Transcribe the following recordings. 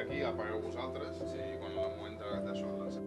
aquí la pagueu vosaltres i quan el moment d'això de les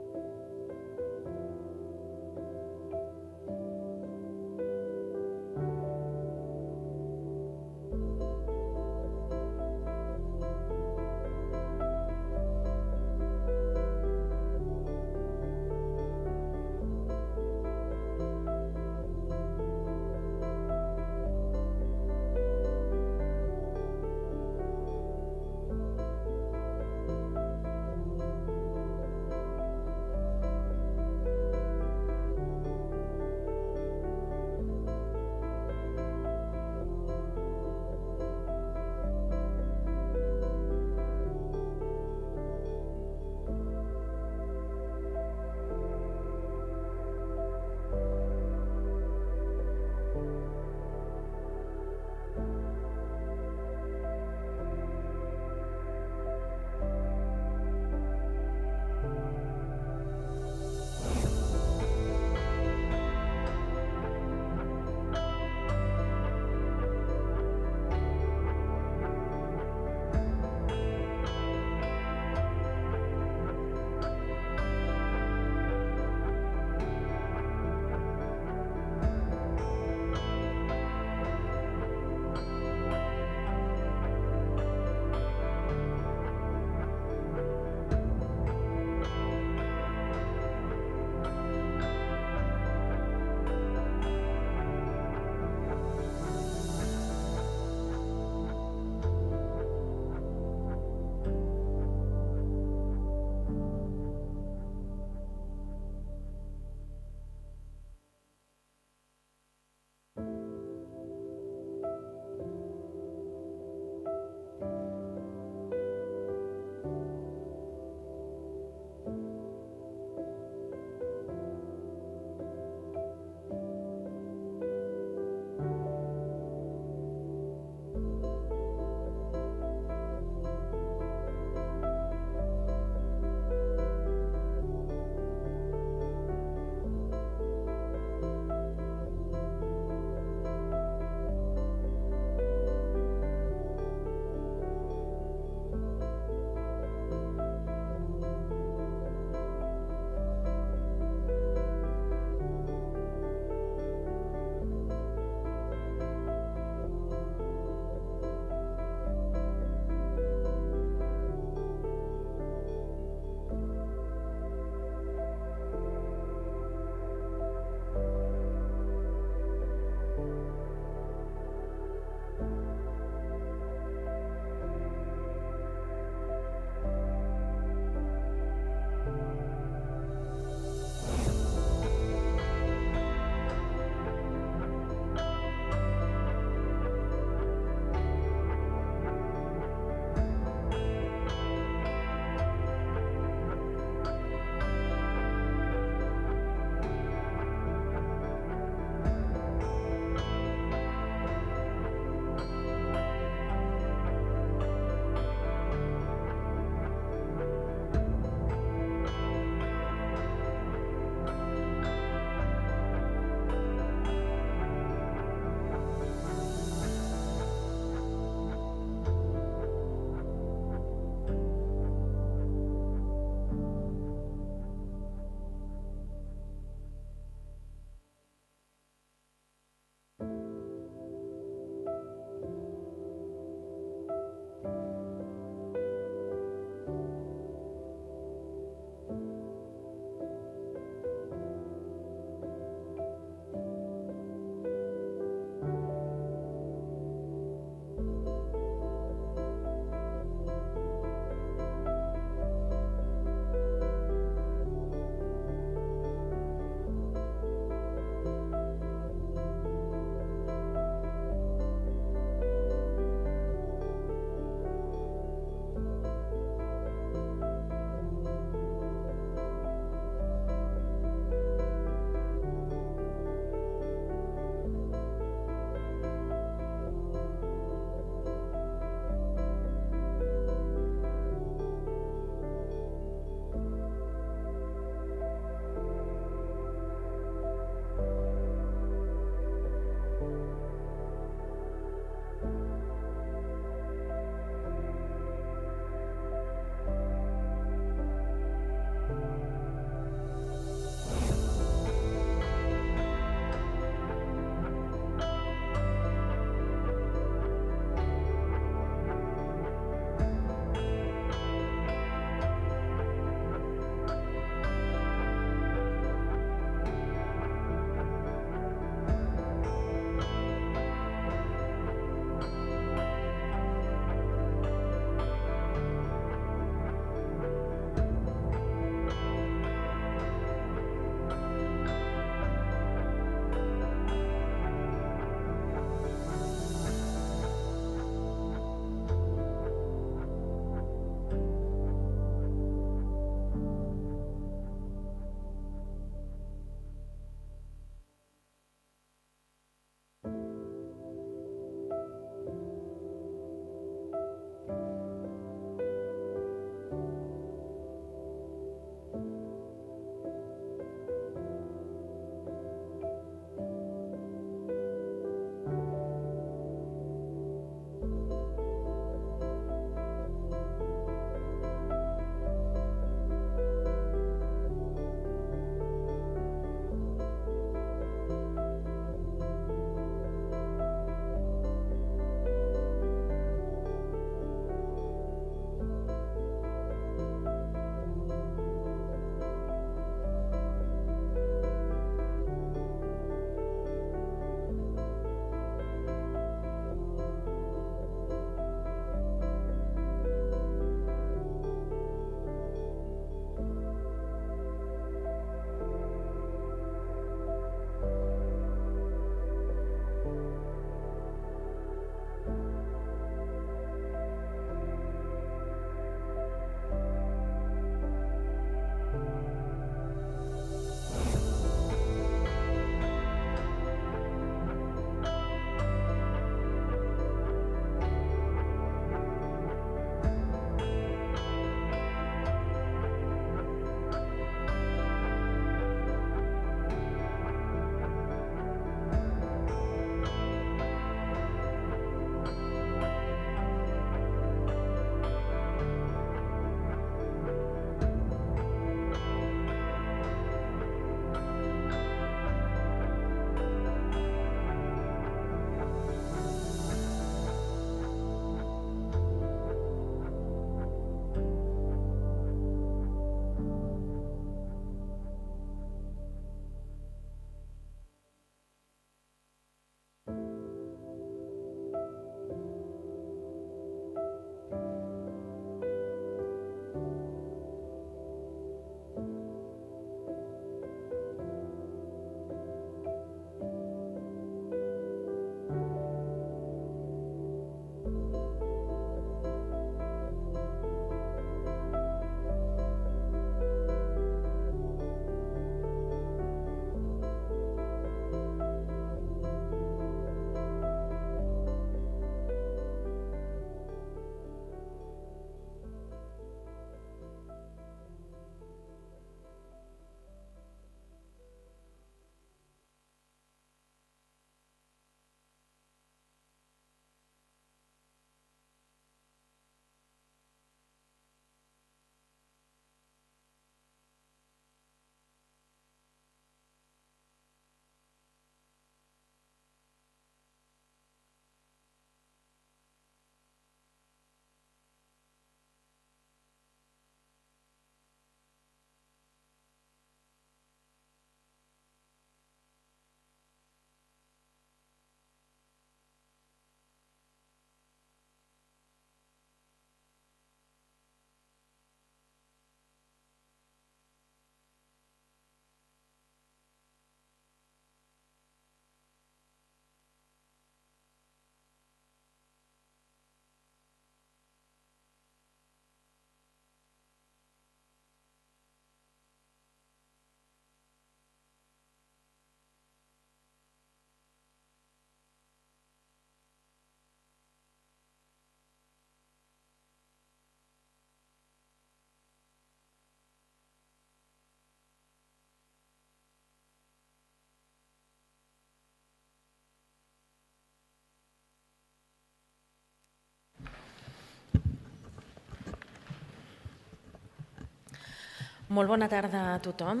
Molt bona tarda a tothom.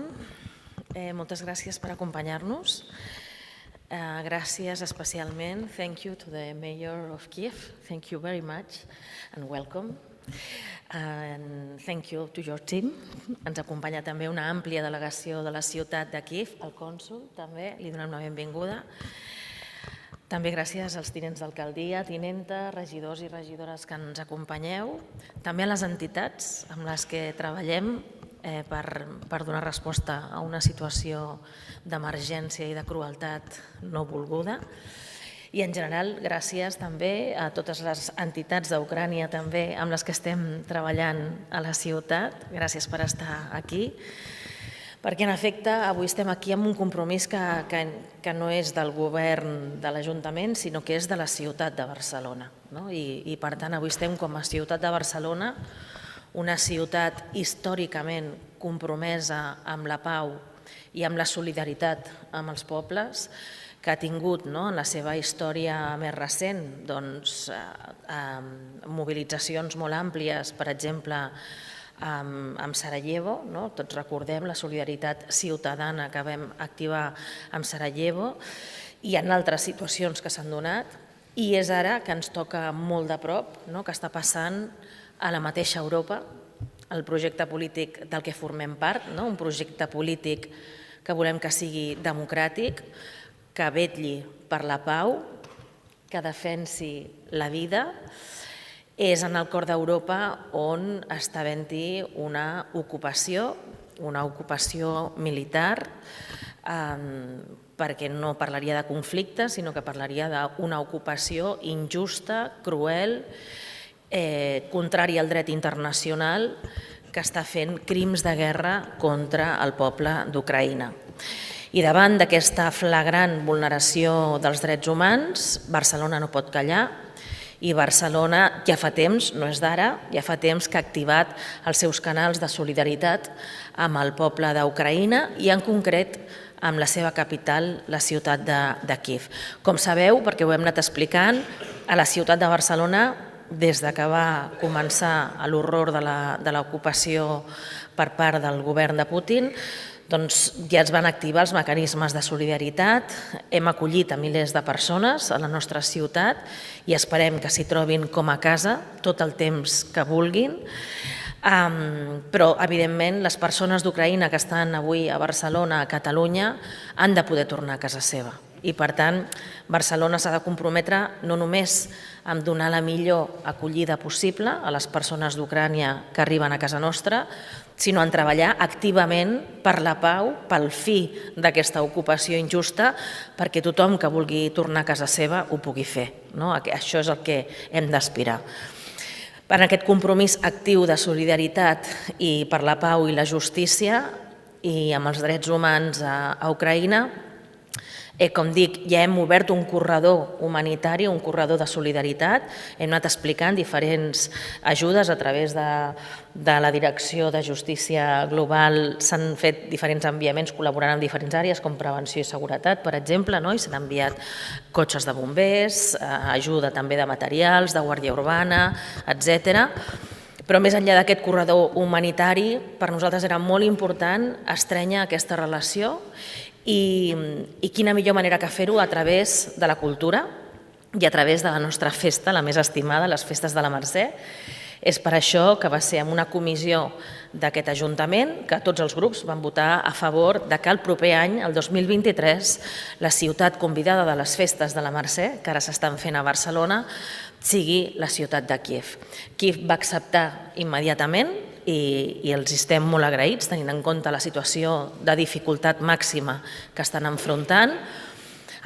Moltes gràcies per acompanyar-nos. Gràcies especialment. Thank you to the Mayor of Kíiv. Thank you very much and welcome. And thank you to your team. Ens acompanya també una àmplia delegació de la ciutat de Kíiv, el cònsol també, li donem la benvinguda. També gràcies als tinents d'alcaldia, tinenta, regidors i regidores que ens acompanyeu, també a les entitats amb les que treballem per donar resposta a una situació d'emergència i de crueltat no volguda. I en general, gràcies també a totes les entitats d'Ucrània també amb les que estem treballant a la ciutat. Gràcies per estar aquí. Perquè, en efecte, avui estem aquí amb un compromís que no és del govern de l'Ajuntament, sinó que és de la ciutat de Barcelona. I, per tant, avui estem com a ciutat de Barcelona, una ciutat històricament compromesa amb la pau i amb la solidaritat amb els pobles, que ha tingut en la seva història més recent mobilitzacions molt àmplies, per exemple, amb Sarajevo. Tots recordem la solidaritat ciutadana que vam activar amb Sarajevo i en altres situacions que s'han donat. I és ara que ens toca molt de prop, que està passant a la mateixa Europa, el projecte polític del que formem part, un projecte polític que volem que sigui democràtic, que vetlli per la pau, que defensi la vida. És en el cor d'Europa on està havent-hi una ocupació militar, perquè no parlaria de conflicte, sinó que parlaria d'una ocupació injusta, cruel, contrària al dret internacional, que està fent crims de guerra contra el poble d'Ucraïna. I davant d'aquesta flagrant vulneració dels drets humans, Barcelona no pot callar i Barcelona ja fa temps, no és d'ara, ja fa temps que ha activat els seus canals de solidaritat amb el poble d'Ucraïna i en concret amb la seva capital, la ciutat de Kíiv. Com sabeu, perquè ho hem anat explicant, a la ciutat de Barcelona, des que va començar l'horror de l'ocupació per part del govern de Putin, ja es van activar els mecanismes de solidaritat, hem acollit a milers de persones a la nostra ciutat i esperem que s'hi trobin com a casa tot el temps que vulguin. Però, evidentment, les persones d'Ucraïna que estan avui a Barcelona, a Catalunya, han de poder tornar a casa seva. I, per tant, Barcelona s'ha de comprometre no només amb donar la millor acollida possible a les persones d'Ucrània que arriben a casa nostra, sinó en treballar activament per la pau, pel fi d'aquesta ocupació injusta, perquè tothom que vulgui tornar a casa seva ho pugui fer. Això és el que hem d'aspirar. Per aquest compromís actiu de solidaritat i per la pau i la justícia i amb els drets humans a Ucraïna, com dic, ja hem obert un corredor humanitari, un corredor de solidaritat. Hem anat explicant diferents ajudes a través de la Direcció de Justícia Global. S'han fet diferents enviaments col·laborant amb diferents àrees, com prevenció i seguretat, per exemple, i s'han enviat cotxes de bombers, ajuda també de materials, de guàrdia urbana, etc. Però més enllà d'aquest corredor humanitari, per nosaltres era molt important estrènyer aquesta relació i quina millor manera que fer-ho a través de la cultura i a través de la nostra festa, la més estimada, les festes de la Mercè. És per això que va ser en una comissió d'aquest Ajuntament que tots els grups van votar a favor que el proper any, el 2023, la ciutat convidada de les festes de la Mercè, que ara s'estan fent a Barcelona, sigui la ciutat de Kíiv. Kíiv va acceptar immediatament i els estem molt agraïts, tenint en compte la situació de dificultat màxima que estan enfrontant,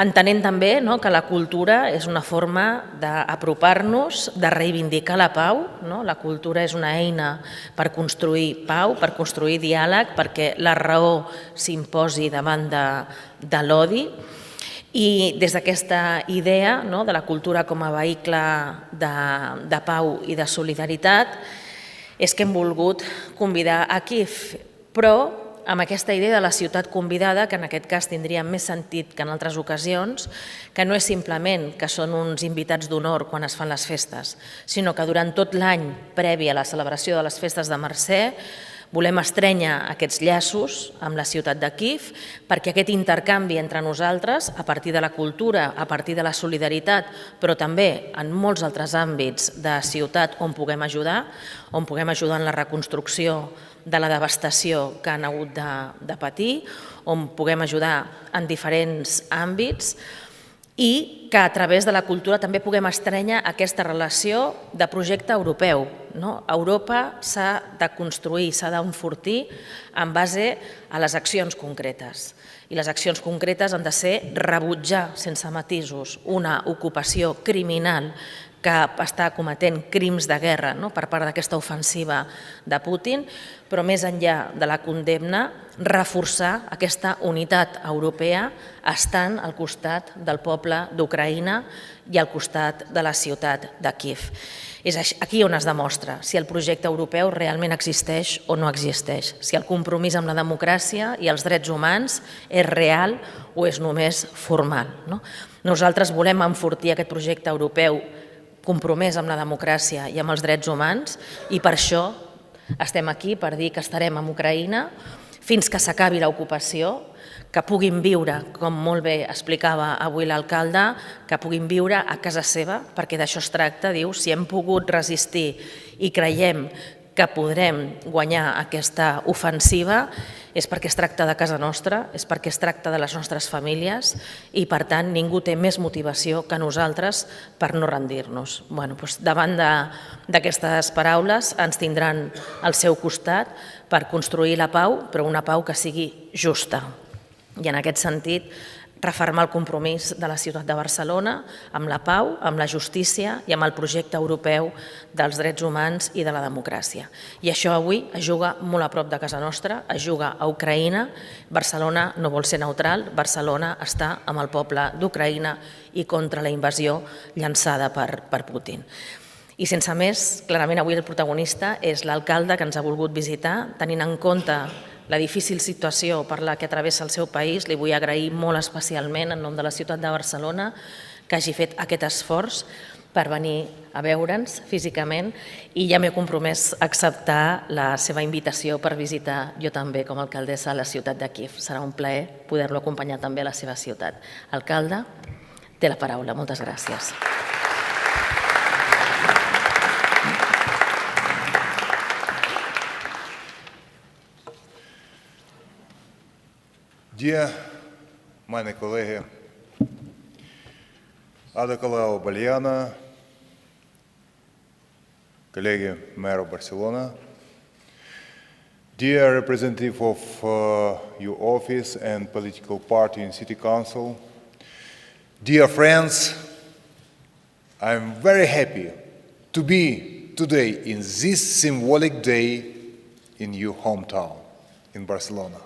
entenent també que la cultura és una forma d'apropar-nos, de reivindicar la pau. La cultura és una eina per construir pau, per construir diàleg, perquè la raó s'imposi davant de l'odi. I des d'aquesta idea de la cultura com a vehicle de pau i de solidaritat és que hem volgut convidar a Kíiv, però amb aquesta idea de la ciutat convidada, que en aquest cas tindria més sentit que en altres ocasions, que no és simplement que són uns invitats d'honor quan es fan les festes, sinó que durant tot l'any previ a la celebració de les festes de Mercè Volem estrènyer aquests llaços amb la ciutat de Kíiv perquè aquest intercanvi entre nosaltres, a partir de la cultura, a partir de la solidaritat, però també en molts altres àmbits de ciutat on puguem ajudar en la reconstrucció de la devastació que han hagut de patir, on puguem ajudar en diferents àmbits, i que a través de la cultura també puguem estrènyer aquesta relació de projecte europeu. Europa s'ha de construir, s'ha d'enfortir en base a les accions concretes. I les accions concretes han de ser rebutjar sense matisos una ocupació criminal que està cometent crims de guerra per part d'aquesta ofensiva de Putin, però més enllà de la condemna, reforçar aquesta unitat europea estant al costat del poble d'Ucraïna i al costat de la ciutat de Kíiv. És aquí on es demostra si el projecte europeu realment existeix o no existeix, si el compromís amb la democràcia i els drets humans és real o és només formal. Nosaltres volem enfortir aquest projecte europeu compromès amb la democràcia i amb els drets humans, i per això estem aquí, per dir que estarem amb Ucraïna fins que s'acabi l'ocupació, que puguin viure, com molt bé explicava avui l'alcalde, que puguin viure a casa seva, perquè d'això es tracta, diu, si hem pogut resistir i creiem que podrem guanyar aquesta ofensiva, és perquè es tracta de casa nostra, és perquè es tracta de les nostres famílies i, per tant, ningú té més motivació que nosaltres per no rendir-nos. Davant d'aquestes paraules ens tindran al seu costat per construir la pau, però una pau que sigui justa. I en aquest sentit, refermar el compromís de la ciutat de Barcelona amb la pau, amb la justícia i amb el projecte europeu dels drets humans i de la democràcia. I això avui es juga molt a prop de casa nostra, es juga a Ucraïna. Barcelona no vol ser neutral, Barcelona està amb el poble d'Ucraïna i contra la invasió llançada per Putin. I sense més, clarament avui el protagonista és l'alcalde que ens ha volgut visitar, tenint en compte la difícil situació per la que travessa el seu país. Li vull agrair molt especialment en nom de la ciutat de Barcelona que hagi fet aquest esforç per venir a veure'ns físicament i ja m'he compromès a acceptar la seva invitació per visitar jo també com a alcaldessa a la ciutat de Kíiv. Serà un plaer poder-lo acompanyar també a la seva ciutat. Alcalde, té la paraula. Moltes gràcies. Dear meine колеги, Colau Baliana, колеги Mayor of Barcelona, dear representative of your office and political party in City Council, dear friends, I'm very happy to be today in this symbolic day in your hometown, in Barcelona.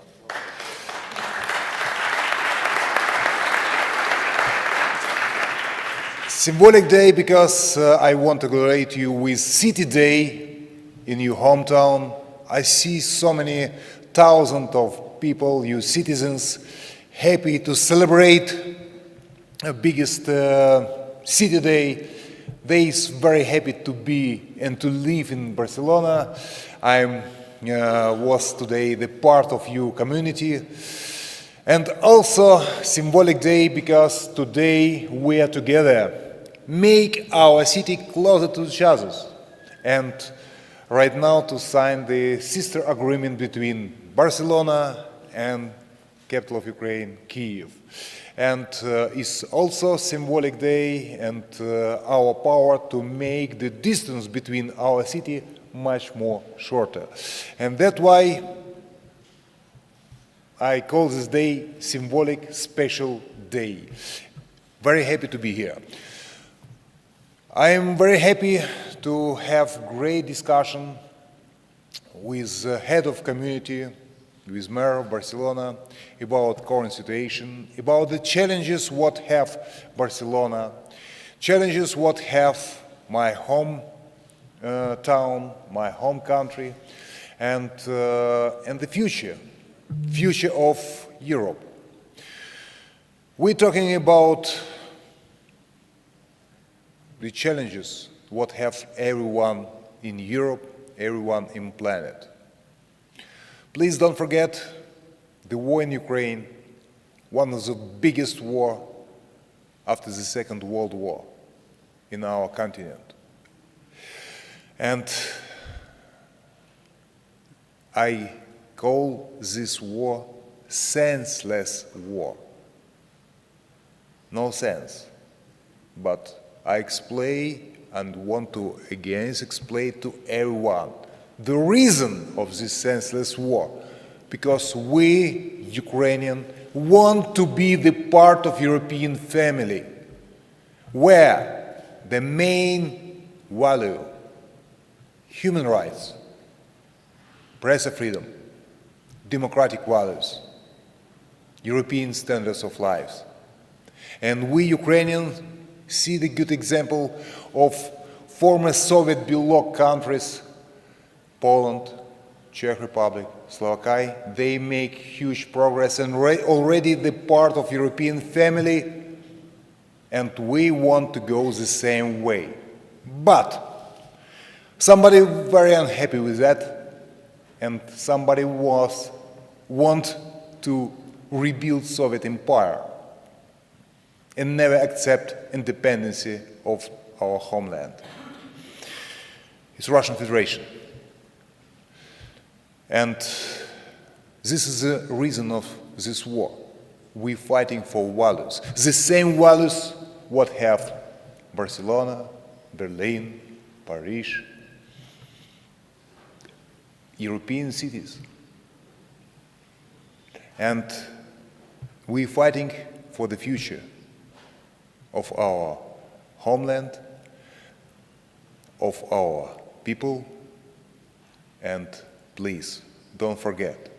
Symbolic day because I want to congratulate you with City Day in your hometown. I see so many thousands of people, you citizens, happy to celebrate the biggest City Day. They are very happy to be and to live in Barcelona. I was today the part of your community. And also symbolic day because today we are together, make our city closer to each other, and right now to sign the sister agreement between Barcelona and capital of Ukraine, Kíiv. And it's also symbolic day and our power to make the distance between our city much more shorter. And that's why I call this day symbolic special day. Very happy to be here. I am very happy to have great discussion with the head of community, with Mayor of Barcelona, about current situation, about the challenges what have Barcelona, challenges what have my home town, my home country, and the future of Europe. We're talking about the challenges what have everyone in Europe, everyone in planet. Please don't forget the war in Ukraine, one of the biggest wars after the Second World War in our continent. And I call this war senseless war. No sense. But I explain and want to again explain to everyone the reason of this senseless war. Because we, Ukrainians, want to be the part of European family, where the main value, human rights, press freedom, democratic values, European standards of life. And we Ukrainians see the good example of former Soviet bloc countries, Poland, Czech Republic, Slovakia. They make huge progress and already the part of European family, and we want to go the same way. But somebody very unhappy with that, and somebody want to rebuild Soviet empire and never accept independence of our homeland. It's Russian Federation. And this is the reason of this war. We're fighting for values. The same values what have Barcelona, Berlin, Paris, European cities. And we're fighting for the future of our homeland, of our people, and please, don't forget,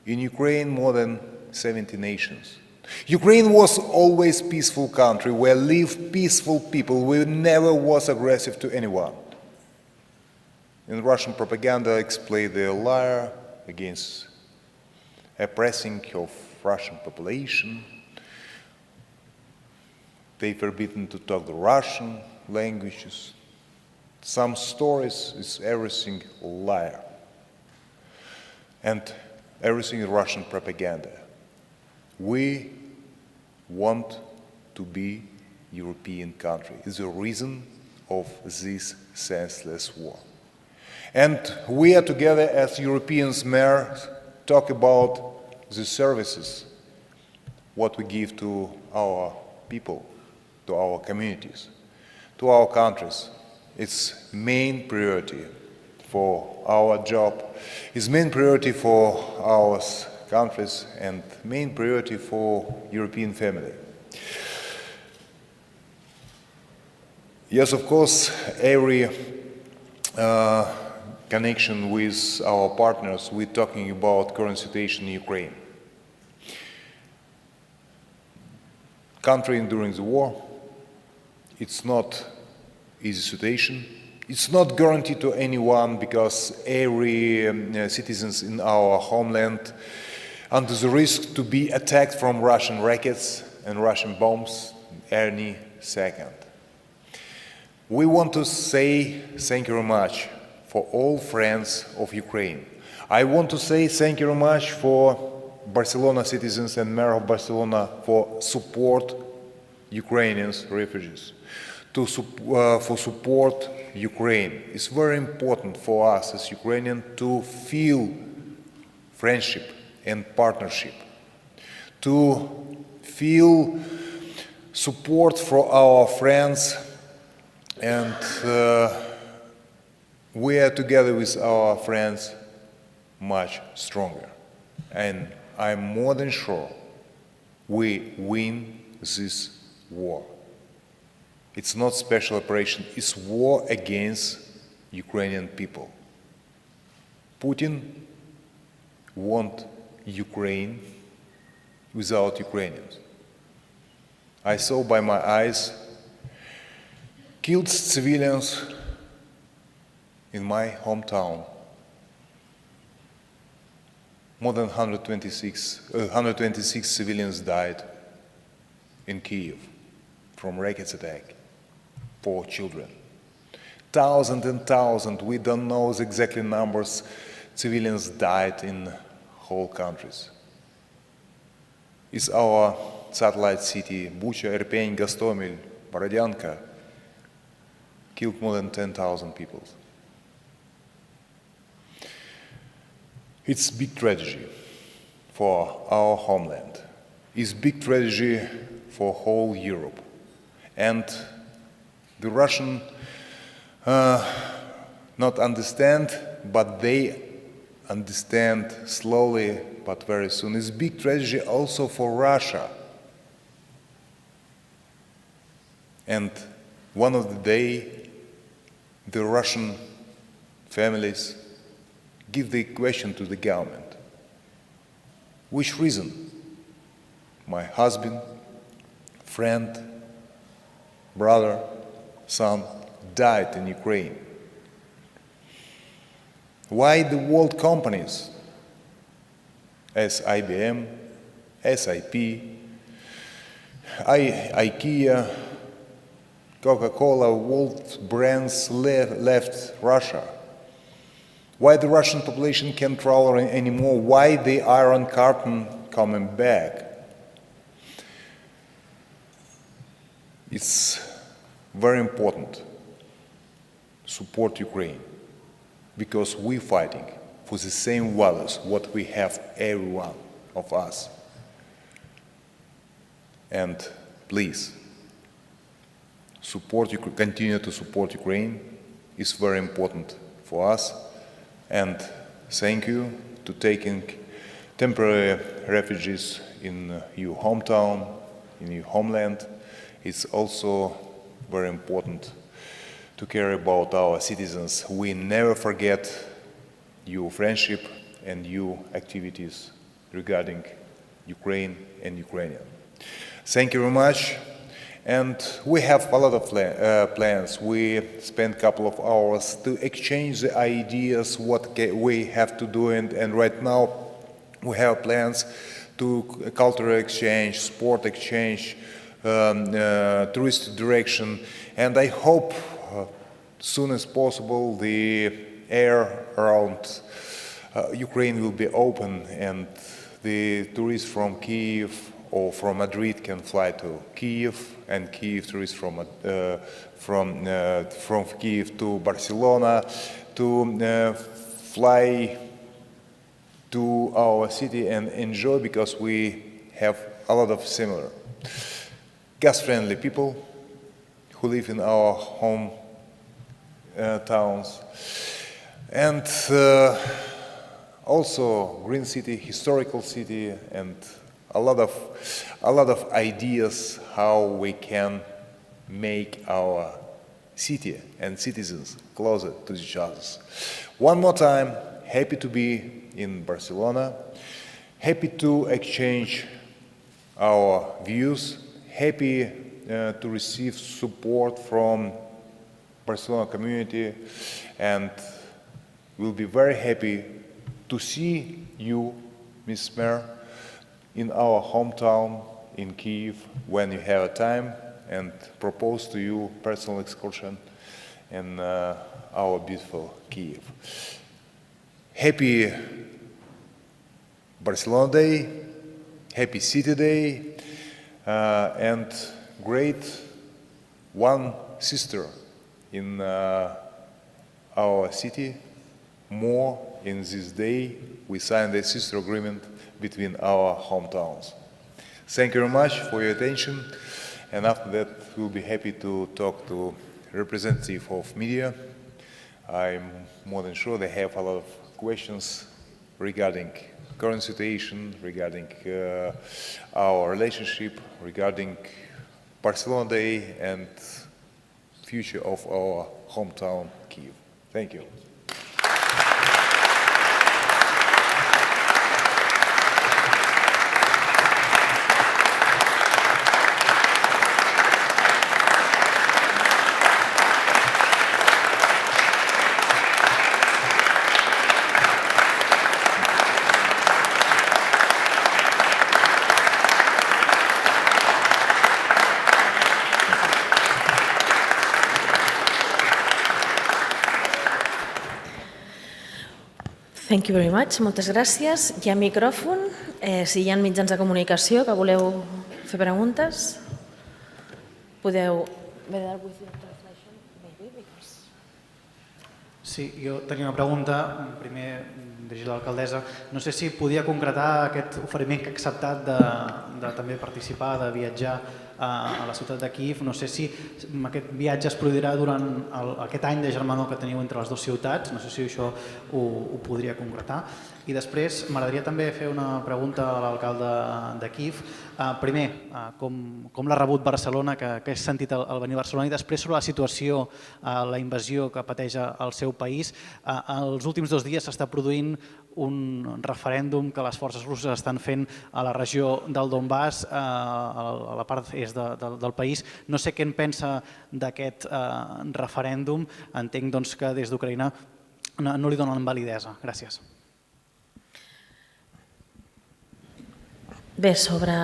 in Ukraine more than 70 nations. Ukraine was always a peaceful country where live peaceful people, we never was aggressive to anyone. In Russian propaganda explain the liar against oppressing of Russian population. They forbidden to talk the Russian languages. Some stories is everything liar. And everything is Russian propaganda. We want to be European country. It's the reason of this senseless war. And we are together as Europeans mayors talk about the services, what we give to our people, to our communities, to our countries. It's main priority for our job, it's main priority for our countries and main priority for European family. Yes, of course, every connection with our partners, we're talking about current situation in Ukraine. Country during the war, it's not easy situation. It's not guaranteed to anyone because every citizens in our homeland under the risk to be attacked from Russian rockets and Russian bombs any second. We want to say thank you very much for all friends of Ukraine. I want to say thank you very much for Barcelona citizens and Mayor of Barcelona for support Ukrainians refugees, for support Ukraine. It's very important for us as Ukrainians to feel friendship and partnership, to feel support for our friends, and we are together with our friends much stronger. And I'm more than sure we win this war. It's not special operation, it's war against Ukrainian people. Putin wants Ukraine without Ukrainians. I saw by my eyes killed civilians in my hometown. More than 126 civilians died in Kíiv from rockets attack. 4 children. Thousands and thousands, we don't know the exact numbers, civilians died in whole countries. It's our satellite city, Bucha, Irpin, Gostomel, Borodyanka, killed more than 10,000 people. It's a big tragedy for our homeland. It's a big tragedy for whole Europe. And the Russian not understand, but they understand slowly, but very soon. It's a big tragedy also for Russia. And one of the day, the Russian families give the question to the government. Which reason? My husband, friend, brother, son died in Ukraine. Why the world companies as IBM, SAP, IKEA, Coca-Cola, world brands left Russia? Why the Russian population can't travel anymore? Why the Iron Curtain coming back? It's very important to support Ukraine, because we're fighting for the same values what we have, every one of us. And please, continue to support Ukraine. It's very important for us. And thank you to taking temporary refugees in your hometown, in your homeland. It's also very important to care about our citizens. We never forget your friendship and your activities regarding Ukraine and Ukrainian. Thank you very much. And we have a lot of plans. We spent a couple of hours to exchange the ideas, what we have to do, and right now we have plans to cultural exchange, sport exchange, tourist direction, and I hope soon as possible the air around Ukraine will be open and the tourists from Kíiv or from Madrid can fly to Kíiv, and Kíiv tourists from Kíiv to Barcelona to fly to our city and enjoy, because we have a lot of similar gas-friendly people who live in our home towns, and also green city, historical city, and a lot of ideas how we can make our city and citizens closer to each other. One more time, happy to be in Barcelona, happy to exchange our views, happy to receive support from Barcelona community, and we'll be very happy to see you, Ms. Mayor, in our hometown in Kíiv when you have a time, and propose to you personal excursion in our beautiful Kíiv. Happy Barcelona Day, happy City Day, and great one sister in our city. More in this day, we signed a sister agreement between our hometowns. Thank you very much for your attention, and after that we'll be happy to talk to representative of media. I'm more than sure they have a lot of questions regarding current situation, regarding our relationship, regarding Barcelona Day and future of our hometown, Kíiv. Thank you. Thank you very much. Moltes gràcies. Hi ha micròfon. Si hi ha mitjans de comunicació que voleu fer preguntes, podeu... Sí, jo tenia una pregunta, primer dirigida a l'alcaldessa. No sé si podia concretar aquest oferiment que ha acceptat de també participar, de viatjar a la ciutat de Kíiv. No sé si aquest viatge es produirà durant aquest any de germanor que teniu entre les dues ciutats. No sé si això ho podria concretar. I després m'agradaria també fer una pregunta a l'alcalde de Kíiv. Primer, com l'ha rebut Barcelona, que he sentit al venir a Barcelona, i després sobre la situació, la invasió que pateix el seu país. Els últims 2 dies s'està produint un referèndum que les forces russes estan fent a la regió del Donbass, a la part est del país. No sé què en pensa d'aquest referèndum. Entenc que des d'Ucraïna no li donen validesa. Gràcies. Bé, sobre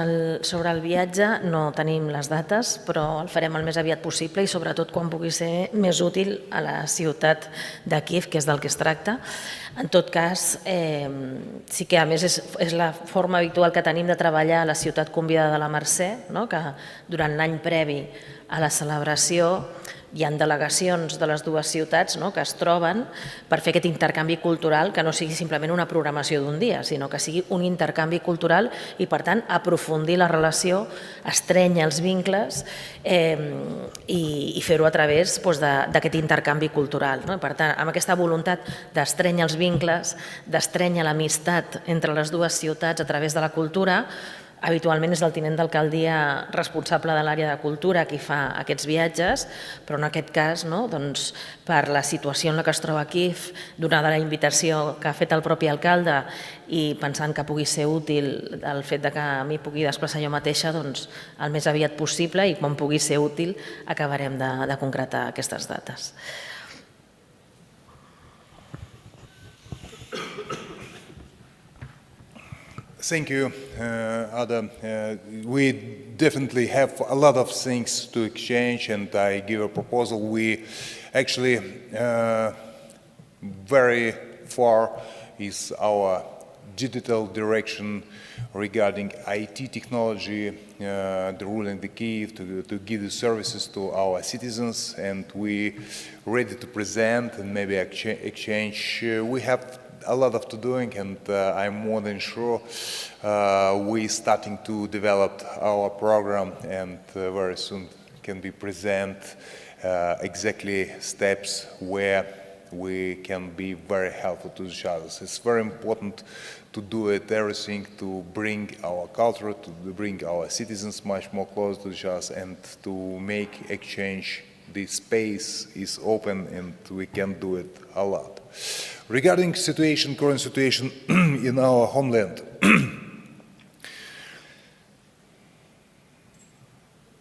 el viatge no tenim les dates, però el farem el més aviat possible i sobretot quan pugui ser més útil a la ciutat de Kíiv, que és del que es tracta. En tot cas, sí que a més és la forma habitual que tenim de treballar a la ciutat convidada de la Mercè, que durant l'any previ a la celebració hi ha delegacions de les dues ciutats que es troben per fer aquest intercanvi cultural, que no sigui simplement una programació d'un dia, sinó que sigui un intercanvi cultural i, per tant, aprofundir la relació, estrènyer els vincles i fer-ho a través d'aquest intercanvi cultural. Per tant, amb aquesta voluntat d'estrènyer els vincles, d'estrènyer l'amistat entre les dues ciutats a través de la cultura. Habitualment és el tinent d'alcaldia responsable de l'àrea de cultura qui fa aquests viatges, però en aquest cas, per la situació en la que es troba Kíiv, donada la invitació que ha fet el propi alcalde i pensant que pugui ser útil el fet que m'hi pugui desplaçar jo mateixa, el més aviat possible, i quan pugui ser útil acabarem de concretar aquestes dates. Thank you, Ada. We definitely have a lot of things to exchange, and I give a proposal. We actually very far is our digital direction regarding IT technology, the rule in the Kíiv to give the services to our citizens, and we ready to present and maybe exchange. We have a lot of to doing, and I'm more than sure we're starting to develop our program, and very soon can be present exactly steps where we can be very helpful to each other. It's very important to do it, everything to bring our culture, to bring our citizens much more close to each other, and to make exchange. The space is open, and we can do it a lot. Regarding current situation in our homeland,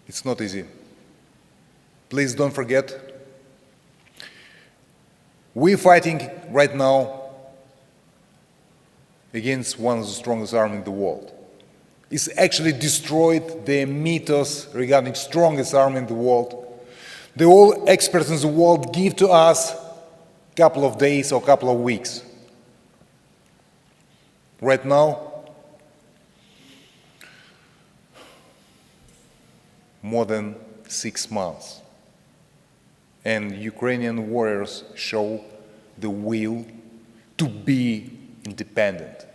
it's not easy. Please don't forget, we're fighting right now against one of the strongest armies in the world. It's actually destroyed the mythos regarding strongest army in the world. The all experts in the world give to us a couple of days or a couple of weeks. Right now, more than 6 months. And Ukrainian warriors show the will to be independent,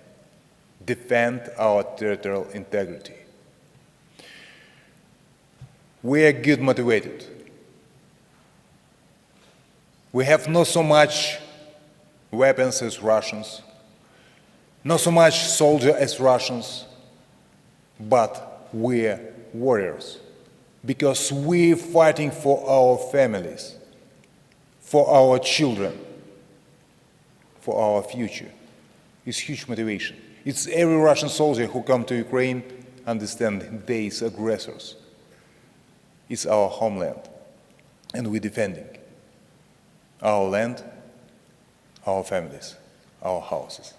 defend our territorial integrity. We are good motivated. We have not so much weapons as Russians, not so much soldiers as Russians, but we're warriors because we're fighting for our families, for our children, for our future. It's huge motivation. It's every Russian soldier who comes to Ukraine understand they are aggressors. It's our homeland, and we're defending our land, our families, our houses.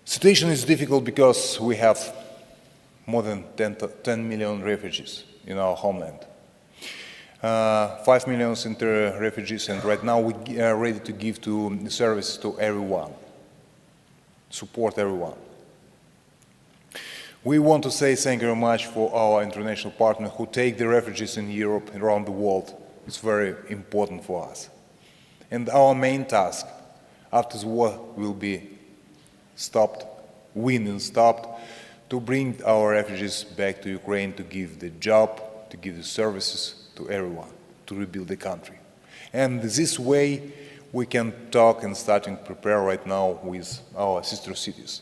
Situation is difficult because we have more than 10 million refugees in our homeland. 5 million refugees, and right now we are ready to give service to everyone. support everyone. We want to say thank you very much for our international partners who take the refugees in Europe and around the world. It's very important for us. And our main task after the war will be stopped, win and stopped, to bring our refugees back to Ukraine, to give the job, to give the services to everyone, to rebuild the country. And this way we can talk and starting to prepare right now with our sister cities.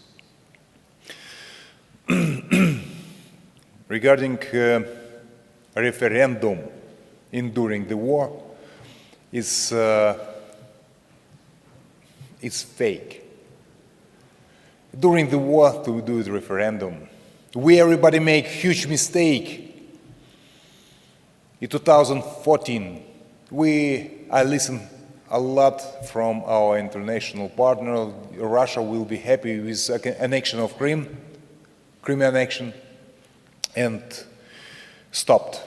Regarding referendum during the war, it's fake. During the war, to do the referendum, everybody make huge mistake. In 2014, I listened a lot from our international partner. Russia will be happy with annexion of Crimea annexion, and stopped.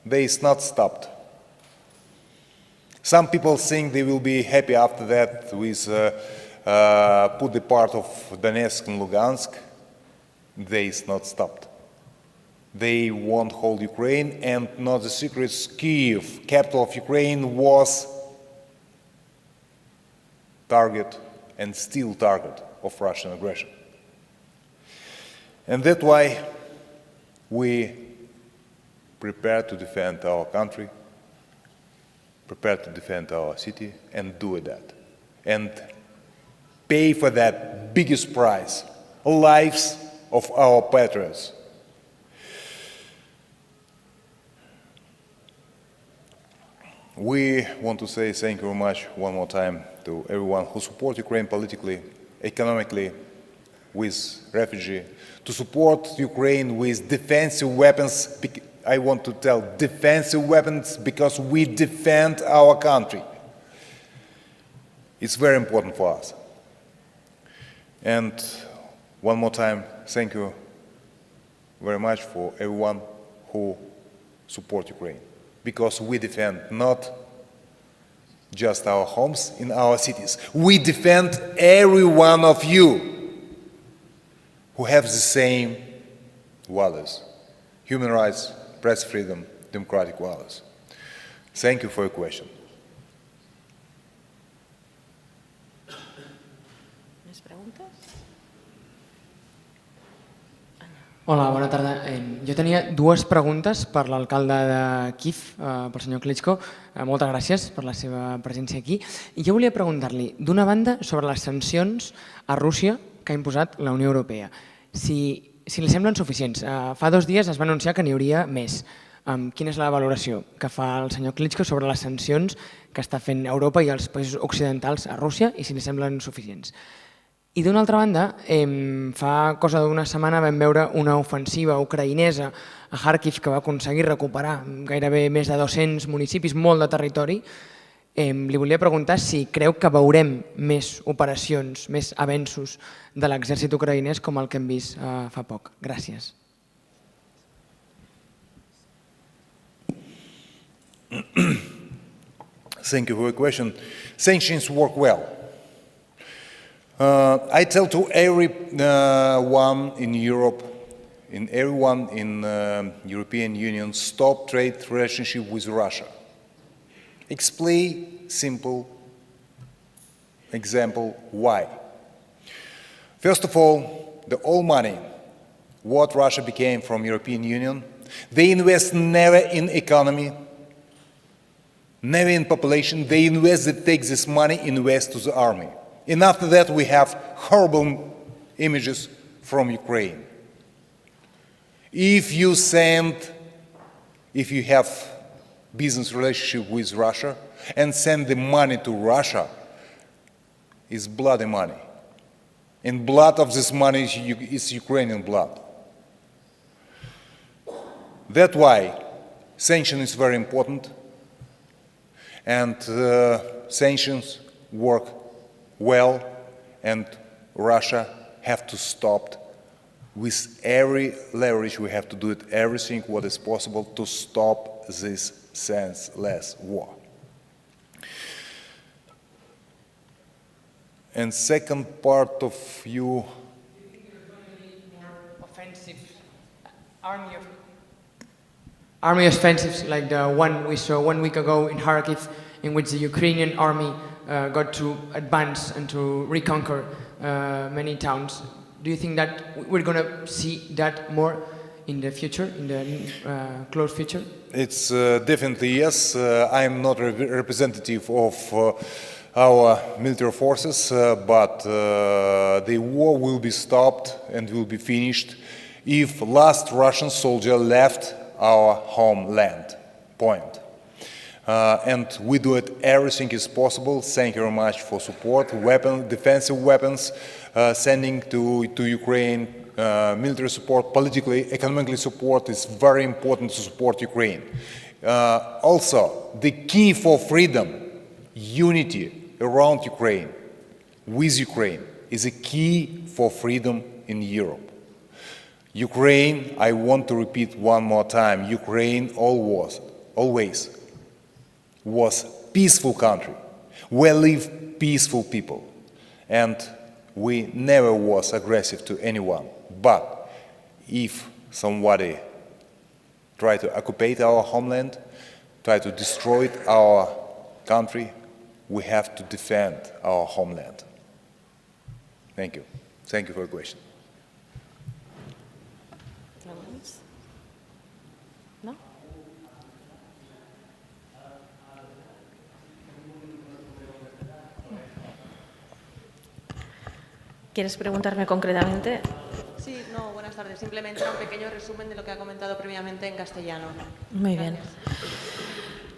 They is not stopped. Some people think they will be happy after that with put the part of Donetsk and Lugansk. They is not stopped. They won't hold Ukraine, and not the secret, Kíiv, capital of Ukraine, was target and still target of Russian aggression. And that's why we prepare to defend our country, prepare to defend our city, and do that. And pay for that biggest prize, lives of our patriots. We want to say thank you very much one more time to everyone who supports Ukraine politically, economically, with refugee, to support Ukraine with defensive weapons. I want to tell defensive weapons because we defend our country. It's very important for us. And one more time, thank you very much for everyone who supports Ukraine. Because we defend not just our homes in our cities. We defend every one of you who have the same values: human rights, press freedom, democratic values. Thank you for your question. Més preguntes? Hola, bona tarda. Jo tenia dues preguntes per l'alcalde de Kíiv, pel senyor Klitschko. Moltes gràcies per la seva presència aquí. I jo volia preguntar-li, d'una banda, sobre les sancions a Rússia que ha imposat la Unió Europea. Si li semblen suficients. Fa 2 dies es va anunciar que n'hi hauria més. Quina és la valoració que fa el senyor Klitschko sobre les sancions que està fent Europa i els països occidentals a Rússia i si li semblen suficients? I d'una altra banda, fa cosa d'una setmana vam veure una ofensiva ucraïnesa a Kharkiv que va aconseguir recuperar gairebé més de 200 municipis, molt de territori. Li volia preguntar si creu que veurem més operacions, més avenços de l'exèrcit ucraïnès com el que hem vist fa poc. Gràcies. Thank you for your question. Sanctions work well. I tell to everyone in Europe, everyone in European Union, stop trade relationship with Russia. Explain simple example why. First of all, the all money what Russia became from European Union, they invest never in economy, never in population. They take this money, invest to the army. And after that, we have horrible images from Ukraine. If you have business relationship with Russia and send the money to Russia, it's bloody money. And blood of this money is Ukrainian blood. That's why sanction is very important, and sanctions work well, and Russia have to stop with every leverage. We have to do it, everything what is possible to stop this senseless war. And second part of you... Army offensives like the one we saw 1 week ago in Kharkiv, in which the Ukrainian army got to advance and to reconquer many towns. Do you think that we're going to see that more in the future, in the close future? It's definitely yes. I'm not a representative of our military forces, but the war will be stopped and will be finished if last Russian soldier left our homeland. Point. And we do it, everything is possible. Thank you very much for support, defensive weapons, sending to Ukraine, military support, politically, economically support is very important to support Ukraine. Also, the key for freedom, unity around Ukraine, with Ukraine, is a key for freedom in Europe. Ukraine, I want to repeat one more time, Ukraine always was peaceful country, where live peaceful people, and we never was aggressive to anyone. But if somebody try to occupy our homeland, try to destroy our country, we have to defend our homeland. Thank you. Thank you for your question. ¿No? ¿Quieres preguntarme concretamente? Sí, no, buenas tardes. Simplemente era un pequeño resumen de lo que ha comentado previamente en castellano. Muy bien.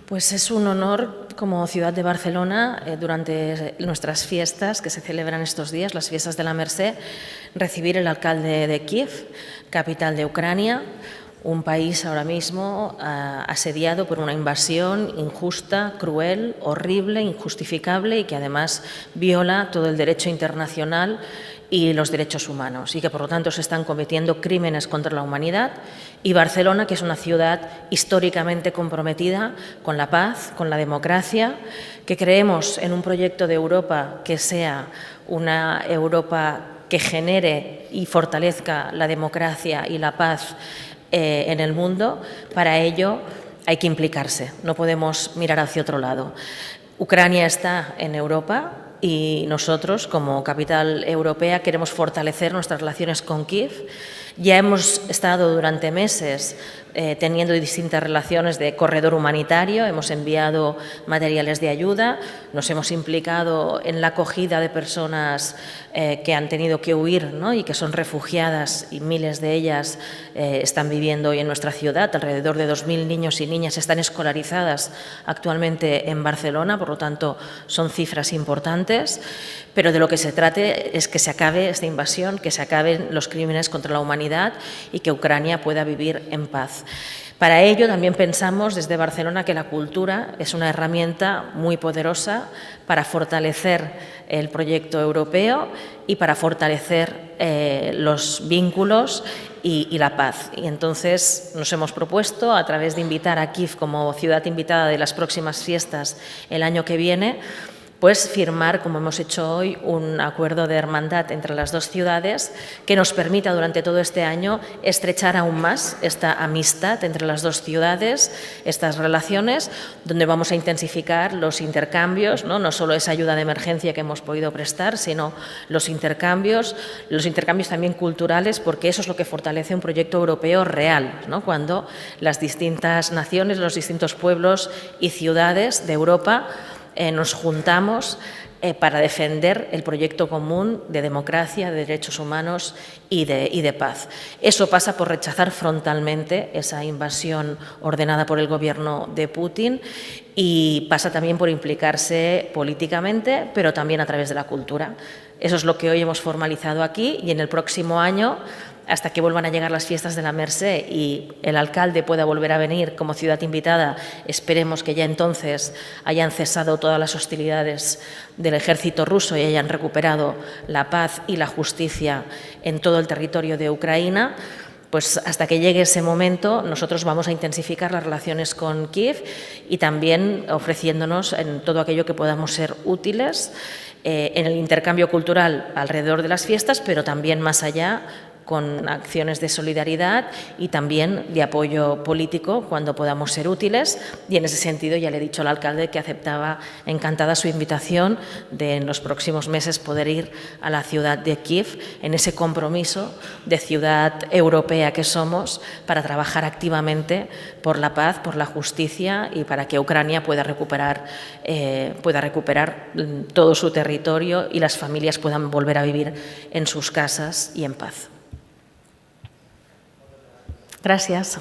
Pues es un honor como ciudad de Barcelona, durante nuestras fiestas que se celebran estos días, las fiestas de la Mercè, recibir el alcalde de Kíiv, capital de Ucrania, un país ahora mismo asediado por una invasión injusta, cruel, horrible, injustificable y que además viola todo el derecho internacional y los derechos humanos y que por lo tanto se están cometiendo crímenes contra la humanidad, y Barcelona, que es una ciudad históricamente comprometida con la paz, con la democracia, que creemos en un proyecto de Europa que sea una Europa que genere y fortalezca la democracia y la paz en el mundo. Para ello hay que implicarse, no podemos mirar hacia otro lado. Ucrania está en Europa y nosotros, como capital europea, queremos fortalecer nuestras relaciones con Kíiv. Ya hemos estado durante meses teniendo distintas relaciones de corredor humanitario, hemos enviado materiales de ayuda, nos hemos implicado en la acogida de personas que han tenido que huir, ¿no?, y que son refugiadas, y miles de ellas están viviendo hoy en nuestra ciudad. Alrededor de 2.000 niños y niñas están escolarizadas actualmente en Barcelona, por lo tanto son cifras importantes, pero de lo que se trate es que se acabe esta invasión, que se acaben los crímenes contra la humanidad y que Ucrania pueda vivir en paz. Para ello también pensamos desde Barcelona que la cultura es una herramienta muy poderosa para fortalecer el proyecto europeo y para fortalecer los vínculos y la paz. Y entonces nos hemos propuesto, a través de invitar a Kíiv como ciudad invitada de las próximas fiestas el año que viene, pues firmar, como hemos hecho hoy, un acuerdo de hermandad entre las dos ciudades que nos permita durante todo este año estrechar aún más esta amistad entre las dos ciudades, estas relaciones, donde vamos a intensificar los intercambios, no solo esa ayuda de emergencia que hemos podido prestar, sino los intercambios también culturales, porque eso es lo que fortalece un proyecto europeo real, ¿no?, cuando las distintas naciones, los distintos pueblos y ciudades de Europa nos juntamos para defender el proyecto común de democracia, de derechos humanos y de paz. Eso pasa por rechazar frontalmente esa invasión ordenada por el gobierno de Putin, y pasa también por implicarse políticamente, pero también a través de la cultura. Eso es lo que hoy hemos formalizado aquí, y en el próximo año, hasta que vuelvan a llegar las fiestas de la Mercè y el alcalde pueda volver a venir como ciudad invitada, esperemos que ya entonces hayan cesado todas las hostilidades del ejército ruso y hayan recuperado la paz y la justicia en todo el territorio de Ucrania, Pues hasta que llegue ese momento, nosotros vamos a intensificar las relaciones con Kíiv y también ofreciéndonos en todo aquello que podamos ser útiles en el intercambio cultural alrededor de las fiestas, pero también más allá, con acciones de solidaridad y también de apoyo político cuando podamos ser útiles. Y en ese sentido ya le he dicho al alcalde que aceptaba encantada su invitación de en los próximos meses poder ir a la ciudad de Kíiv en ese compromiso de ciudad europea que somos para trabajar activamente por la paz, por la justicia y para que Ucrania pueda recuperar todo su territorio y las familias puedan volver a vivir en sus casas y en paz. Gracias.